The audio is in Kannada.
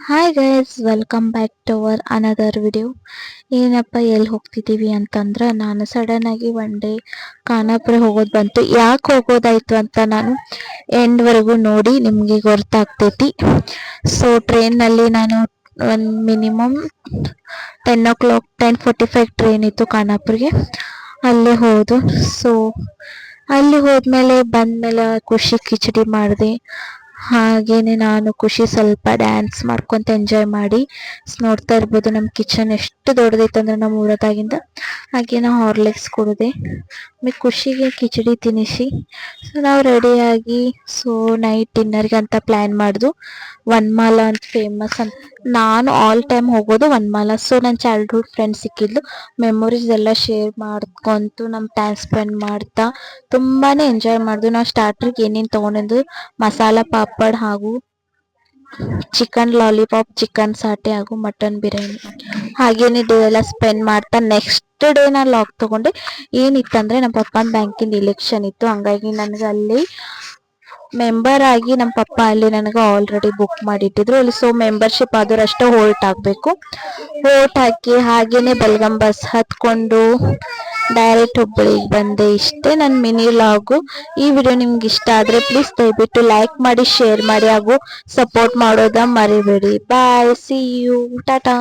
Hi guys, welcome back to our another video. ಏನಪ್ಪ ಎಲ್ಲಿ ಹೋಗ್ತಿದ್ದೀವಿ ಅಂತಂದ್ರೆ, ನಾನು ಸಡನ್ ಆಗಿ ಒನ್ ಡೇ ಖಾನಾಪುರ ಹೋಗೋದು ಬಂತು. ಯಾಕೆ ಹೋಗೋದಾಯ್ತು ಅಂತ ನಾನು ಎಂಡ್ವರೆಗೂ ನೋಡಿ ನಿಮಗೆ ಗೊತ್ತಾಗ್ತೈತಿ. ಸೊ ಟ್ರೈನ್ನಲ್ಲಿ ನಾನು ಒಂದು ಮಿನಿಮಮ್ 10 o'clock 10:45 ಟ್ರೈನ್ ಇತ್ತು ಖಾನಾಪುರ್ಗೆ. ಅಲ್ಲೇ ಹೋದು. ಸೊ ಅಲ್ಲಿ ಹೋದ್ಮೇಲೆ ಬಂದ್ಮೇಲೆ ಖುಷಿ ಕಿಚಡಿ ಮಾಡಿದೆ. ಹಾಗೇನೆ ನಾನು ಖುಷಿ ಸ್ವಲ್ಪ ಡ್ಯಾನ್ಸ್ ಮಾಡ್ಕೊಂತ ಎಂಜಾಯ್ ಮಾಡಿ ನೋಡ್ತಾ ಇರ್ಬೋದು ನಮ್ಮ ಕಿಚನ್ ಎಷ್ಟು ದೊಡ್ಡದೈತೆ ಅಂದ್ರೆ ನಮ್ಮ ಊರದಾಗಿಂದ. ಹಾಗೆ ನಾವು ಹಾರ್ಲಿಕ್ಸ್ ಕುಡಿದೆ, ಆಮೇಲೆ ಖುಷಿಗೆ ಕಿಚಡಿ ತಿನ್ನಿಸಿ ಸೊ ನಾವು ರೆಡಿಯಾಗಿ ಸೊ ನೈಟ್ ಡಿನ್ನರ್ಗೆ ಅಂತ ಪ್ಲ್ಯಾನ್ ಮಾಡ್ದು. ವನಮಾಲ ಅಂತ ಫೇಮಸ್ ಅಂತ ನಾನು ಆಲ್ ಟೈಮ್ ಹೋಗೋದು ವನಮಾಲ. ಸೊ ನನ್ನ ಚೈಲ್ಡ್ಹುಡ್ ಫ್ರೆಂಡ್ ಸಿಕ್ಕಿದ್ಲು, ಮೆಮೊರೀಸ್ ಎಲ್ಲ ಶೇರ್ ಮಾಡ್ಕೊಂತು ನಮ್ಮ ಟೈಮ್ ಸ್ಪೆಂಡ್ ಮಾಡ್ತಾ ತುಂಬಾ ಎಂಜಾಯ್ ಮಾಡಿದ್ವಿ. ನಾವು ಸ್ಟಾರ್ಟ್ರಿಗೆ ಏನೇನು ತೊಗೊಂಡಿದ್ದು ಮಸಾಲ ಪಾಪಡ್ ಹಾಗೂ ಚಿಕನ್ ಲಾಲಿಪಾಪ್, ಚಿಕನ್ ಸಾಟೆ ಹಾಗೂ ಮಟನ್ ಬಿರಿಯಾನಿ. ಹಾಗೇನೆ ಡೇ ಎಲ್ಲ ಸ್ಪೆಂಡ್ ಮಾಡ್ತಾ ನೆಕ್ಸ್ಟ್ ಡೇ ನಾನು ಲಾಗ್ ತೊಗೊಂಡೆ. ಏನಿತ್ತಂದರೆ ನಮ್ಮ ಪಪ್ಪನ ಬ್ಯಾಂಕಿಂದ ಇಲೆಕ್ಷನ್ ಇತ್ತು, ಹಂಗಾಗಿ ನನಗೆ ಅಲ್ಲಿ ಮೆಂಬರ್ ಆಗಿ ನಮ್ಮ ಪಪ್ಪ ಅಲ್ಲಿ ನನಗೆ ಆಲ್ರೆಡಿ ಬುಕ್ ಮಾಡಿಟ್ಟಿದ್ರು. ಅಲ್ಲಿ ಸೊ ಮೆಂಬರ್ಶಿಪ್ ಆದರಷ್ಟೇ ವೋಟ್ ಹಾಕಬೇಕು. ವೋಟ್ ಹಾಕಿ ಹಾಗೇನೆ ಬೆಲ್ಗಮ್ ಬಸ್ ಹತ್ಕೊಂಡು ಡೈರೆಕ್ಟ್ ಹುಬ್ಬಳ್ಳಿಗೆ ಬಂದೆ. ಇಷ್ಟೇ ನನ್ನ ಮಿನಿ ಲಾಗು. ಈ ವಿಡಿಯೋ ನಿಮ್ಗೆ ಇಷ್ಟ ಆದರೆ ಪ್ಲೀಸ್ ದಯವಿಟ್ಟು ಲೈಕ್ ಮಾಡಿ, ಶೇರ್ ಮಾಡಿ ಹಾಗೂ ಸಪೋರ್ಟ್ ಮಾಡೋದ ಮರಿಬೇಡಿ. ಬಾಯ್, ಸಿ ಯು, ಟಾಟಾ.